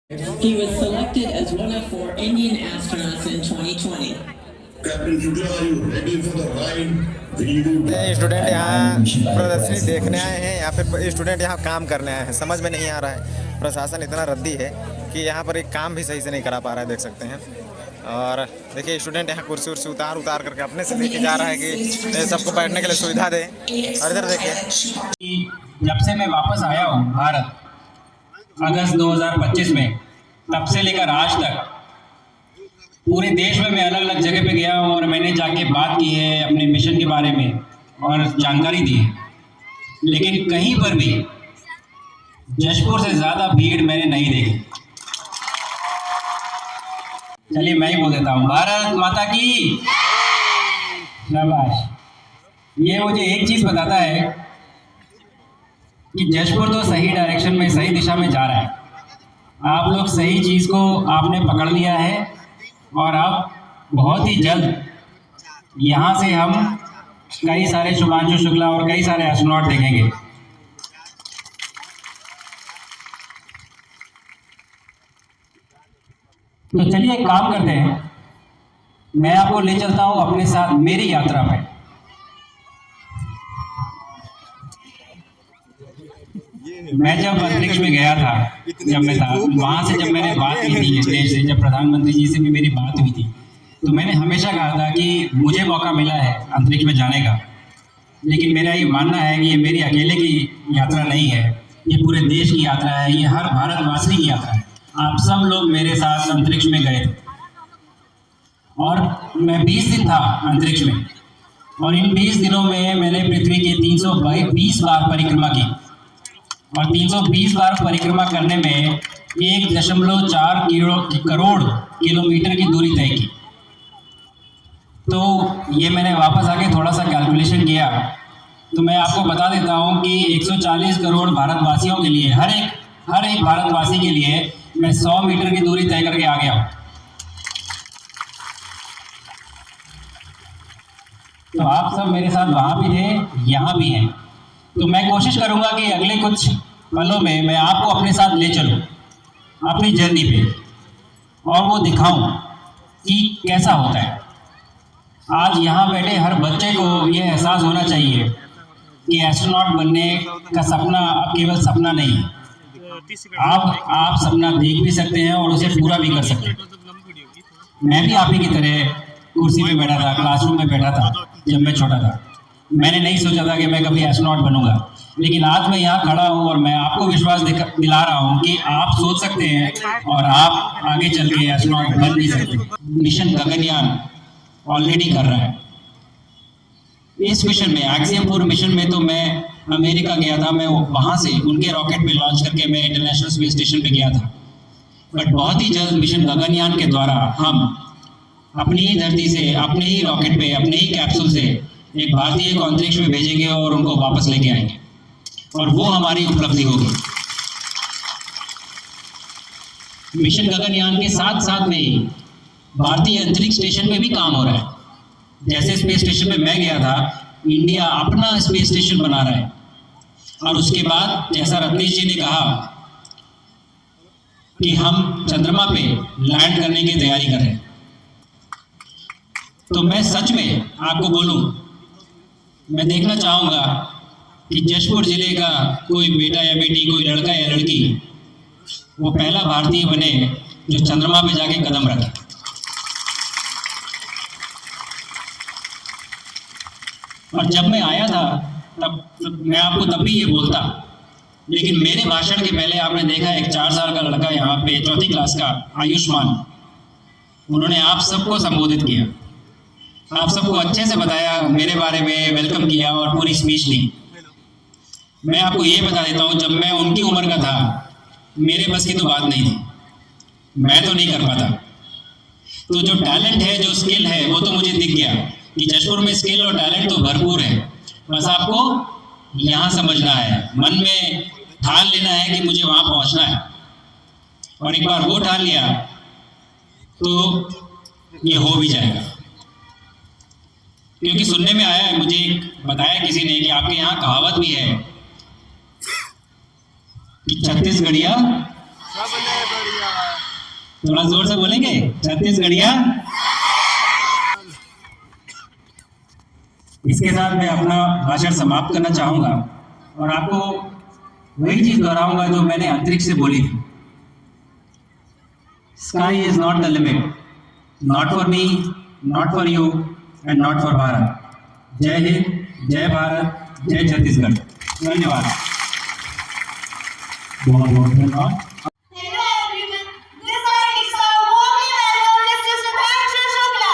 He was selected as one of 4 Indian astronauts in 2020. Captain Shukla, are you ready for the ride? Student यहाँ प्रदर्शनी देखने आए हैं या फिर स्टूडेंट यहाँ काम करने आए हैं, समझ में नहीं आ रहा है। प्रशासन इतना रद्दी है कि यहाँ पर एक काम भी सही से नहीं करा पा रहा है, देख सकते हैं। और देखिए स्टूडेंट यहाँ कुर्सी उर्सी उतार करके अपने से लेके जा रहा है कि सबको बैठने के लिए सुविधा दे। और इधर देखिए, जब से मैं वापस आया हूँ भारत अगस्त 2025 में, तब से लेकर आज तक पूरे देश में मैं अलग अलग जगह पे गया हूँ और मैंने जाके बात की है अपने मिशन के बारे में और जानकारी दी है, लेकिन कहीं पर भी जशपुर से ज़्यादा भीड़ मैंने नहीं देखी। चलिए मैं ही बोल देता हूँ, भारत माता की शाबाश। ये मुझे एक चीज़ बताता है कि जशपुर तो सही डायरेक्शन में, सही दिशा में जा रहा है। आप लोग सही चीज़ को आपने पकड़ लिया है और अब बहुत ही जल्द यहाँ से हम कई सारे शुभांशु शुक्ला और कई सारे एस्ट्रोनॉट देखेंगे। तो चलिए एक काम करते हैं, मैं आपको ले चलता हूँ अपने साथ मेरी यात्रा पे। मैं जब अंतरिक्ष में गया था, जब मैं था वहाँ से, जब मैंने बात की थी देश से, जब प्रधानमंत्री जी से भी मेरी बात हुई थी, तो मैंने हमेशा कहा था कि मुझे मौका मिला है अंतरिक्ष में जाने का, लेकिन मेरा ये मानना है कि ये मेरी अकेले की यात्रा नहीं है, ये पूरे देश की यात्रा है, ये हर भारतवासी की यात्रा है। आप सब लोग मेरे साथ अंतरिक्ष में गए थे और मैं 20 दिन था अंतरिक्ष में, और इन 20 दिनों में मैंने पृथ्वी के 320 बार परिक्रमा की, और 320 बार परिक्रमा करने में 1.4 करोड़ किलोमीटर की दूरी तय की। तो ये मैंने वापस आके थोड़ा सा कैलकुलेशन किया, तो मैं आपको बता देता हूँ कि 140 करोड़ भारतवासियों के लिए, हर एक भारतवासी के लिए मैं 100 मीटर की दूरी तय करके आ गया हूँ। तो आप सब मेरे साथ वहाँ भी थे, यहाँ भी हैं। तो मैं कोशिश करूँगा कि अगले कुछ पलों में मैं आपको अपने साथ ले चलूँ अपनी जर्नी पे, और वो दिखाऊं कि कैसा होता है। आज यहाँ बैठे हर बच्चे को ये एहसास होना चाहिए कि एस्ट्रोनॉट बनने का सपना अब केवल सपना नहीं है, आप सपना देख भी सकते हैं और उसे पूरा भी कर सकते हैं। मैं भी आप ही की तरह कुर्सी पे बैठा था, क्लासरूम में बैठा था जब मैं छोटा था। मैंने नहीं सोचा था कि मैं कभी एस्ट्रोनॉट बनूंगा, लेकिन आज मैं यहाँ खड़ा हूँ और मैं आपको विश्वास दिला रहा हूँ कि आप सोच सकते हैं और आप आगे चल के एस्ट्रोनॉट बन भी सकते हैं। मिशन गगनयान ऑलरेडी कर रहा है। इस मिशन में, एक्सियम 4 मिशन में, तो मैं अमेरिका गया था, मैं वहाँ से उनके रॉकेट पे लॉन्च करके मैं इंटरनेशनल स्पेस स्टेशन पे गया था। बट बहुत ही जल्द मिशन गगनयान के द्वारा हम अपनी ही धरती से, अपने ही रॉकेट पे, अपने ही कैप्सूल से एक भारतीय को अंतरिक्ष में भेजेंगे और उनको वापस लेके आएंगे, और वो हमारी उपलब्धि होगी। मिशन गगनयान के साथ साथ में ही भारतीय अंतरिक्ष स्टेशन पे भी काम हो रहा है। जैसे स्पेस स्टेशन पे मैं गया था, इंडिया अपना स्पेस स्टेशन बना रहा है, और उसके बाद जैसा रत्नेश जी ने कहा कि हम चंद्रमा पे लैंड करने की तैयारी कर रहे हैं, तो मैं सच में आपको बोलूं, मैं देखना चाहूँगा कि जशपुर जिले का कोई बेटा या बेटी, कोई लड़का या लड़की, वो पहला भारतीय बने जो चंद्रमा पे जाके कदम रखे। और जब मैं आया था तब मैं आपको तब भी ये बोलता, लेकिन मेरे भाषण के पहले आपने देखा एक 4 साल का लड़का यहाँ पे, 4th क्लास का आयुष्मान, उन्होंने आप सबको संबोधित किया, आप सबको अच्छे से बताया, मेरे बारे में वेलकम किया और पूरी स्पीच दी। मैं आपको ये बता देता हूँ, जब मैं उनकी उम्र का था, मेरे बस की तो बात नहीं थी, मैं तो नहीं कर पाता। तो जो टैलेंट है, जो स्किल है, वो तो मुझे दिख गया कि जशपुर में स्किल और टैलेंट तो भरपूर है। बस आपको यहाँ समझना है, मन में ठान लेना है कि मुझे वहाँ पहुँचना है, और एक बार वो ठान लिया तो ये हो भी जाएगा। क्योंकि सुनने में आया है, मुझे बताया किसी ने कि आपके यहाँ कहावत भी है कि छत्तीसगढ़िया सबले बढ़िया। थोड़ा जोर से बोलेंगे, छत्तीसगढ़िया। इसके साथ मैं अपना भाषण समाप्त करना चाहूंगा और आपको वही चीज दोहराऊंगा जो मैंने अंतरिक्ष से बोली थी। Sky is not the limit, not for me, not for you and not for Bharat. जय हिंद, जय भारत, जय छत्तीसगढ़। धन्यवाद। बहुत बहुत धन्यवाद। Hello everyone, this is our warmly welcome Mr. Sudhanshu Shukla.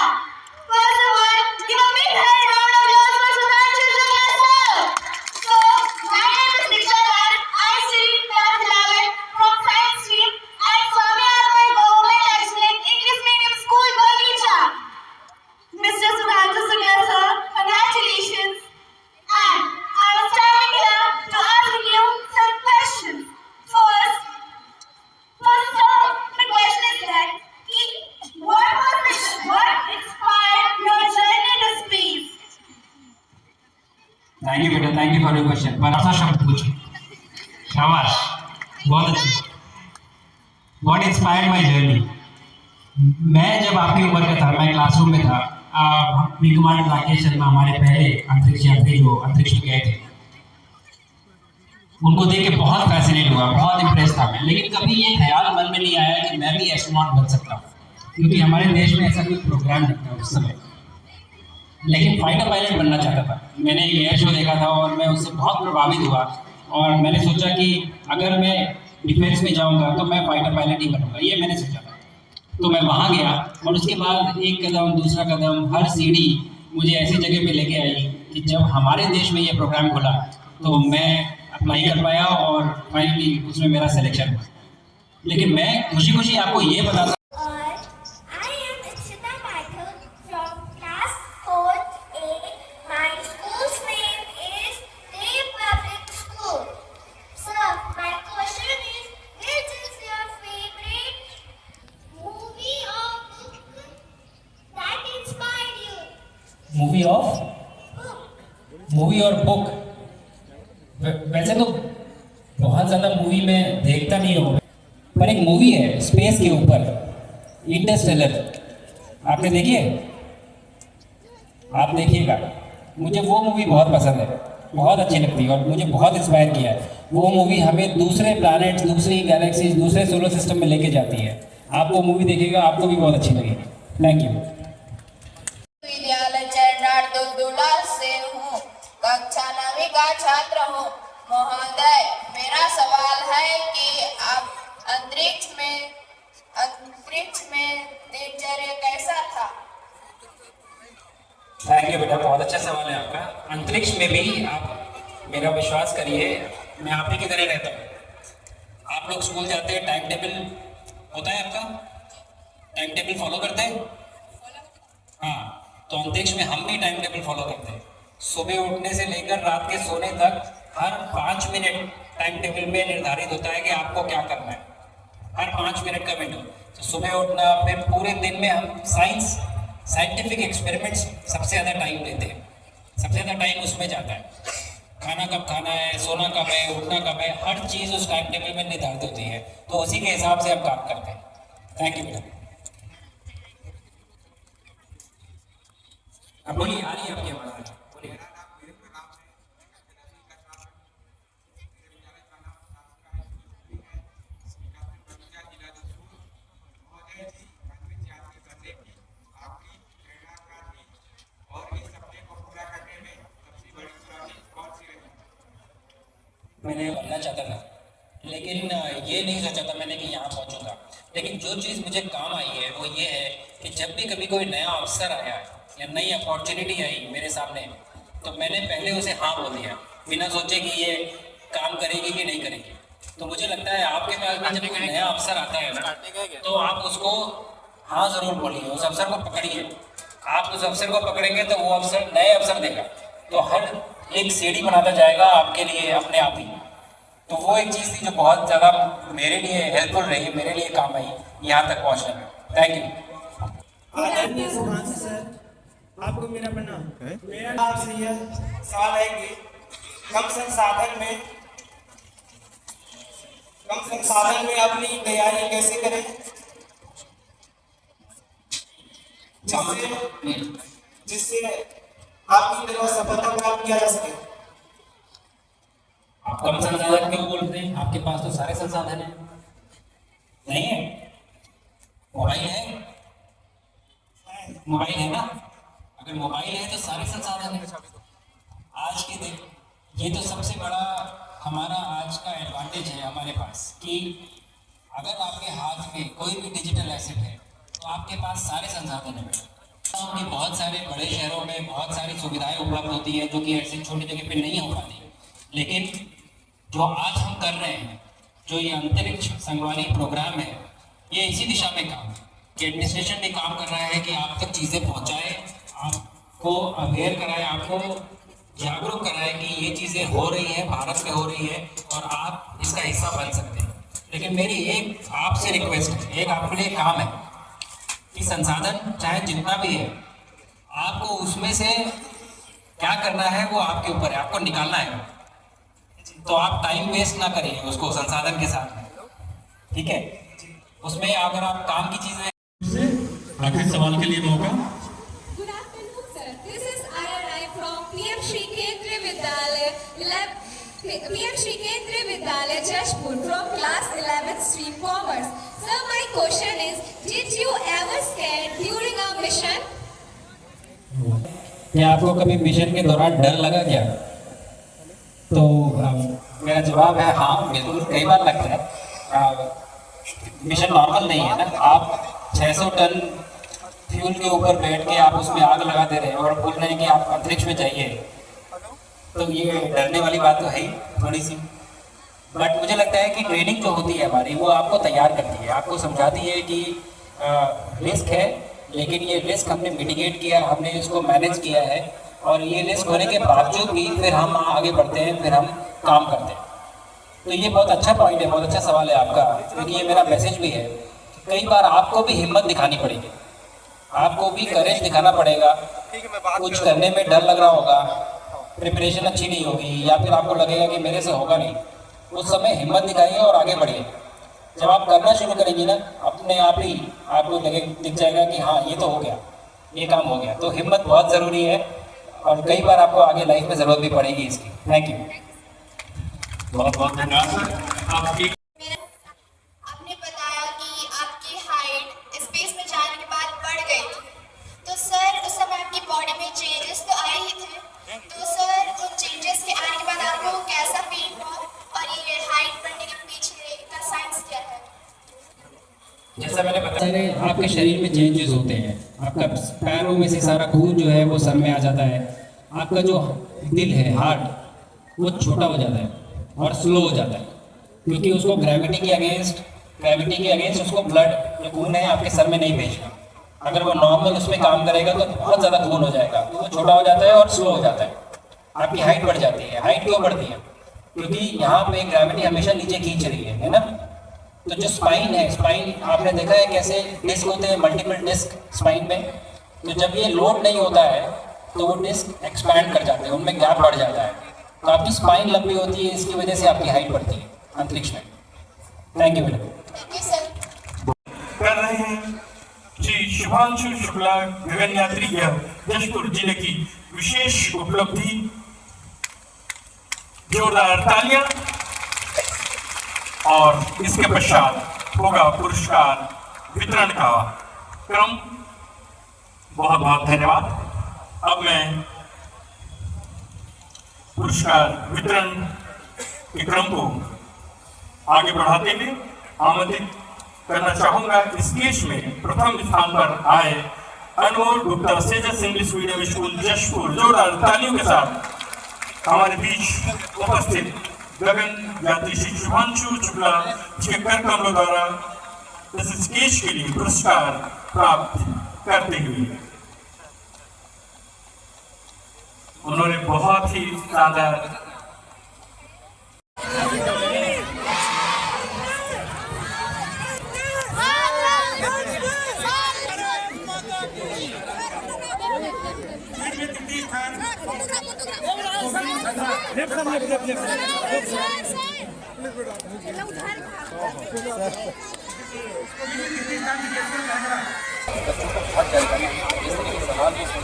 First of all, give a big hand round of applause for Sudhanshu Shukla sir. So, my name is Diksha Lal. I study class 11 from Science Stream at Swami Atman Government Excellent English Medium School, Bagicha. Mr. Sudhanshu Shukla sir, congratulations. And I was standing here to ask you some questions. First, my question is that what inspired your journey to space? Thank you बेटा, thank you for your question. बड़ा सा शब्द पूछे, शाबाश, बहुत अच्छे। What inspired my journey? मैं जब आपकी उम्र का था, मैं क्लासरूम में था, विंग कमांडर राकेश शर्मा हमारे पहले अंतरिक्ष यात्री जो अंतरिक्ष में गए थे, उनको देख के बहुत फैसिनेट हुआ, बहुत इंप्रेस था मैं। लेकिन कभी ये ख्याल मन में नहीं आया कि मैं भी एस्ट्रोनॉट बन सकता हूँ, क्योंकि हमारे देश में ऐसा कोई प्रोग्राम नहीं था उस समय। लेकिन फाइटर पायलट बनना चाहता था। मैंने एक एयर शो देखा था और मैं उससे बहुत प्रभावित हुआ और मैंने सोचा कि अगर मैं डिफेंस में जाऊंगा तो मैं फाइटर पायलट ही बनूंगा, ये मैंने सोचा था। तो मैं वहाँ गया और उसके बाद एक कदम दूसरा कदम, हर सीढ़ी मुझे ऐसी जगह पे लेके आई कि जब हमारे देश में ये प्रोग्राम खुला तो मैं अप्लाई कर पाया और फाइनली उसमें मेरा सिलेक्शन हुआ। लेकिन मैं खुशी खुशी आपको ये बता I am Ikshita Mathur from class 4A. My school's name is Day Public School. Sir, my question is, which is your favorite movie or book that inspired you? Movie और बुक। वैसे तो बहुत ज़्यादा मूवी में देखता नहीं हूँ, पर एक मूवी है स्पेस के ऊपर, इंटरस्टेलर, आपने देखी है? आप देखिएगा, मुझे वो मूवी बहुत पसंद है, बहुत अच्छी लगती है और मुझे बहुत इंस्पायर किया है। वो मूवी हमें दूसरे प्लैनेट्स, दूसरी गैलेक्सीज, दूसरे सोलर सिस्टम में लेके जाती है। आप वो मूवी देखिएगा, आपको भी बहुत अच्छी लगेगी। Thank you. विद्यालय चैनार दुलदुला से हूँ, कक्षा 9वीं का छात्र हूँ। महोदय, मेरा सवाल है कि आप अंतरिक्ष में दिनचर्या कैसा था? थैंक यू बेटा, बहुत अच्छा सवाल है आपका। अंतरिक्ष में भी आप मेरा विश्वास करिए, मैं आप ही की तरह रहता हूँ। आप लोग स्कूल जाते हैं, टाइम टेबल होता है आपका, टाइम टेबल फॉलो करते हैं? हाँ, तो अंतरिक्ष में हम भी टाइम टेबल फॉलो करते हैं। सुबह उठने से लेकर रात के सोने तक हर 5 मिनट टाइम टेबल में निर्धारित होता है कि आपको क्या करना है, हर 5 मिनट का विंडो। तो सुबह उठना, फिर पूरे दिन में हम साइंटिफिक एक्सपेरिमेंट्स सबसे ज़्यादा टाइम देते हैं, सबसे ज़्यादा टाइम उसमें जाता है। खाना कब खाना है, सोना कब है, उठना कब है, हर चीज़ उस टाइम टेबल में निर्धारित होती है। तो उसी के हिसाब से हम काम करते हैं। थैंक यू बेटा। अब बोलिए, आ रही है आपकी आवाज़? बोलिए। मैंने बनना चाहता था, लेकिन ये नहीं सोचा था मैंने कि यहाँ पहुँचूंगा। लेकिन जो चीज़ मुझे काम आई है वो ये है कि जब भी कभी कोई नया अवसर आया या नई अपॉर्चुनिटी आई मेरे सामने, तो मैंने पहले उसे हाँ बोल दिया, बिना सोचे कि ये काम करेगी कि नहीं करेगी। तो मुझे लगता है आपके पास में जब कोई नया अवसर आता है ना, तो आप उसको हाँ ज़रूर बोलिए, उस अवसर को पकड़िए। आप उस अवसर को पकड़ेंगे तो वो अवसर नए अवसर देगा, तो हर एक सीढ़ी बनाता जाएगा आपके लिए अपने आप ही। तो वो एक चीज़ थी जो बहुत ज़्यादा मेरे लिए हेल्पफुल रही, मेरे लिए काम आई यहाँ तक पहुँचने में। Thank you. आदरणीय सुभाष सर, आपको मेरा प्रणाम। मेरा आपसे यह सवाल है कि कम संसाधन में अपनी तैयारी कैसे करें? जिससे आपकी तरह सफलता प्राप्त किया जा सके। आप कम संसाधन क्यों बोल रहे हैं? आपके पास तो सारे संसाधन हैं। नहीं है? मोबाइल है? मोबाइल है ना? अगर मोबाइल है तो सारे संसाधन हैं। आज के दिन ये तो सबसे बड़ा हमारा आज का एडवांटेज है हमारे पास कि अगर आपके हाथ में कोई भी डिजिटल एसेट है तो आपके पास सारे संसाधन हैं। कि बहुत सारे बड़े शहरों में बहुत सारी सुविधाएं उपलब्ध होती है जो कि ऐसी छोटी जगह पे नहीं हो पाती, लेकिन जो आज हम कर रहे हैं, जो ये अंतरिक्ष संगवारी प्रोग्राम है, ये इसी दिशा में काम है कि एडमिनिस्ट्रेशन भी काम कर रहा है कि आप तक चीज़ें पहुंचाए, आपको अवेयर कराए, आपको जागरूक कराए कि ये चीज़ें हो रही है, भारत में हो रही है और आप इसका हिस्सा बन सकते हैं। लेकिन मेरी एक आपसे रिक्वेस्ट है, एक आपके लिए काम है कि संसाधन चाहे जितना भी है, आपको उसमें से क्या करना है वो आपके ऊपर है, आपको निकालना है। तो आप टाइम वेस्ट ना करिए उसको संसाधन के साथ में, ठीक है? उसमें अगर आप काम की चीजें। आखिरी सवाल के लिए मौका। Good afternoon, sir. This is IRI from PM Shri Kendriya Vidyalaya, PM Shri Kendriya Vidyalaya, Jashpur, from class 11th stream commerce. Sir, my question is, did you ever scared during a mission? क्या आपको कभी mission के दौरान डर लगा क्या? तो मेरा जवाब है हाँ, बिल्कुल, कई बार लगता है। मिशन नॉर्मल नहीं है ना, आप 600 टन फ्यूल के ऊपर बैठ के आप उसमें आग लगा दे रहे हैं और बोल रहे हैं कि आप अंतरिक्ष में जाइए, तो ये डरने वाली बात तो है ही थोड़ी सी। बट मुझे लगता है कि ट्रेनिंग जो होती है हमारी, वो आपको तैयार करती है, आपको समझाती है कि रिस्क है, लेकिन ये रिस्क हमने मिटिगेट किया, हमने इसको मैनेज किया है और ये रिस्क होने के बावजूद भी फिर हम आगे बढ़ते हैं, फिर हम काम करते हैं। तो ये बहुत अच्छा पॉइंट है, बहुत अच्छा सवाल है आपका, क्योंकि ये मेरा मैसेज भी है। कई बार आपको भी हिम्मत दिखानी पड़ेगी, आपको भी करेज दिखाना पड़ेगा। कुछ करने में डर लग रहा होगा, प्रिपरेशन अच्छी नहीं होगी, या फिर आपको लगेगा कि मेरे से होगा नहीं, उस समय हिम्मत दिखाइए और आगे बढ़िए। जब आप करना शुरू करेंगे ना, अपने आप ही आपको दिख जाएगा कि हाँ, ये तो हो गया, ये काम हो गया। तो हिम्मत बहुत ज़रूरी है और कई बार आपको आगे लाइफ में ज़रूरत भी पड़ेगी इसकी। Thank you. बहुत बहुत धन्यवाद सर। आपकी आपने बताया कि आपकी हाइट स्पेस में जाने के बाद बढ़ गई थी, तो सर उस समय आपकी बॉडी में चेंजेस तो आए ही थे, तो सर उन चेंजेस के आने के बाद आपको कैसा फील हुआ और ये हाइट बढ़ने के पीछे का साइंस क्या है? जैसा मैंने बताया, आपके शरीर में चेंजेस होते हैं, आपका पैरों में से सारा खून जो है वो सर में आ जाता है, आपका जो दिल है, हार्ट, वो छोटा हो जाता है और स्लो हो जाता है, क्योंकि उसको ग्रेविटी के अगेंस्ट उसको ब्लड जो खून है आपके सर में नहीं भेजना। अगर वो नॉर्मल उसमें काम करेगा तो बहुत ज़्यादा खून हो जाएगा, तो वो छोटा हो जाता है और स्लो हो जाता है, आपकी हाइट बढ़ जाती है। हाइट क्यों बढ़ती है? क्योंकि यहाँ पे ग्रेविटी हमेशा नीचे खींच रही है ना। तो जो स्पाइन है, स्पाइन आपने देखा है कैसे डिस्क होते हैं, मल्टीपल डिस्क स्पाइन में, तो जब ये लोड नहीं होता है तो वो डिस्क एक्सपैंड कर जाते हैं, उनमें गैप बढ़ जाता है, तो आपकी स्पाइन लंबी होती है, इसकी वजह से आपकी हाइट बढ़ती है अंतरिक्ष में। Thank you madam. Thank you sir. कर रहे हैं श्री शुभांशु शुक्ला, गगनयात्री जशपुर जिले की विशेष उपलब्धि। जोरदार तालियां। और इसके पश्चात होगा पुरस्कार वितरण का क्रम। बहुत बहुत धन्यवाद। अब मैं पुरस्कार वितरण के क्रम को आगे बढ़ाते हुए आमंत्रित करना चाहूंगा। इस केस में प्रथम स्थान पर आए Anmol Gupta, SAGES English medium school Jashpur. जोरदार तालियों के साथ हमारे बीच उपस्थित गगन यात्री श्री शुभांशु शुक्ला के कर कमलों द्वारा इस केस के लिए पुरस्कार प्राप्त करते हुए उन्होंने बहुत ही शानदार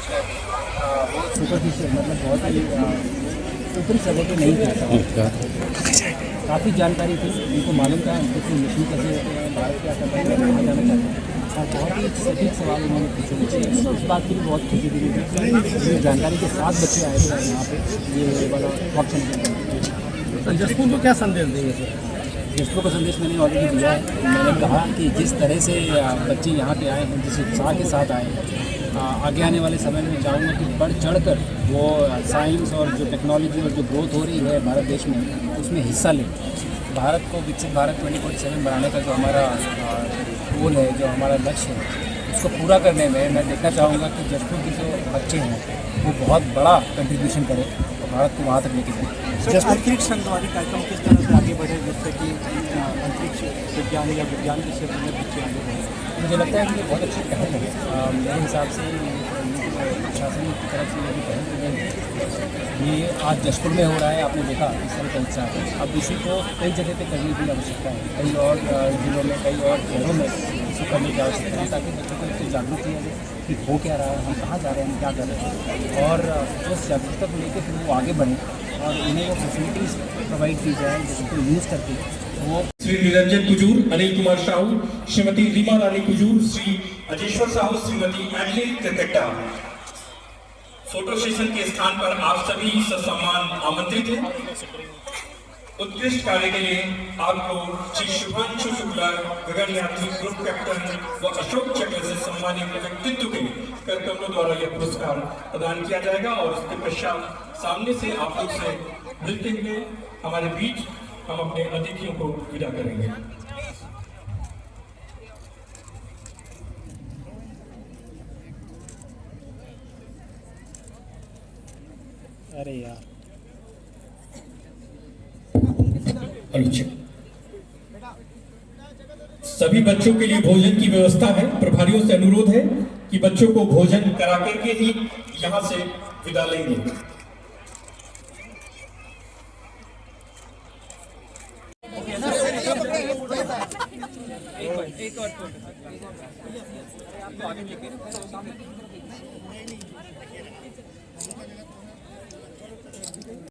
वो सुपरफिशियल मतलब बहुत ही ऊपरी स्तर पे नहीं था। काफ़ी जानकारी थी, उनको मालूम था कितने मिशन कैसे होते हैं, भारत क्या करता है, कहाँ जाना चाहते हैं, और बहुत ही सटीक सवाल उन्होंने पूछे। तो उस बात की भी बहुत खुशी दी थी। जानकारी के साथ बच्चे आए थे यहाँ पे ये वाला ऑप्शन। जसपुर को क्या संदेश देंगे सर? जसपुर का संदेश मैंने ऑलरेडी दिया है। मैंने कहा कि जिस तरह से बच्चे यहाँ पे आए हैं, जिस उत्साह के साथ आए हैं, आगे आने वाले समय में चाहूँगा कि बढ़ चढ़कर वो साइंस और जो टेक्नोलॉजी और जो ग्रोथ हो रही है भारत देश में, उसमें हिस्सा लें। भारत को विकसित भारत 2047 बनाने का जो हमारा गोल है, जो हमारा लक्ष्य है, उसको पूरा करने में मैं देखना चाहूँगा कि जसपुर के जो बच्चे हैं वो बहुत बड़ा कंट्रीब्यूशन करें और भारत को वहाँ तक लेके जाएँ। अंतरिक्ष संगवारी कार्यक्रम किस तरह से आगे बढ़े, जिससे कि अंतरिक्ष विज्ञान या विज्ञान के क्षेत्र में बच्चे आगे बढ़े? मुझे लगता है कि ये बहुत अच्छी पहल है। मेरे हिसाब से प्रशासन की तरफ से ये भी पहल की गई है। ये आज जसपुर में हो रहा है, आपने देखा इस तरह का उत्साह है। अब इसी को कई जगह पे करने की आवश्यकता है, कई और जिलों में, कई और शहरों में इसको करने की आवश्यकता है, ताकि बच्चों को इससे जागरूक किया जाए कि हो क्या रहा है, हम कहाँ जा रहे हैं, हम क्या कर रहे हैं, और उस जागरूकता को लेकर फिर वो आगे बढ़ें और उन्हें वो फैसिलिटीज़ प्रोवाइड की जाए जिसको यूज़ करके वो। Shri Niranjan Kujur, Anil Kumar Sahu, Shrimati Reema Rani Kujur, Shri Ajeshwar Sahu, Shrimati Edlin Kriketa. Photo session के स्थान पर आप सभी ससम्मान आमंत्रित हैं। उत्कृष्ट कार्य के लिए आपको श्री शुभांशु शुक्ला गगनयात्री ग्रुप कैप्टन व अशोक चक्र से सम्मानित व्यक्तित्व के कार्यक्रमों द्वारा यह पुरस्कार प्रदान किया जाएगा और उसके पश्चात सामने से आप लोग से मिलते हुए हमारे बीच हम अपने अतिथियों को विदा करेंगे। अरे यार, सभी बच्चों के लिए भोजन की व्यवस्था है। प्रभारियों से अनुरोध है कि बच्चों को भोजन करा करके ही यहाँ से विदा लेंगे। एक और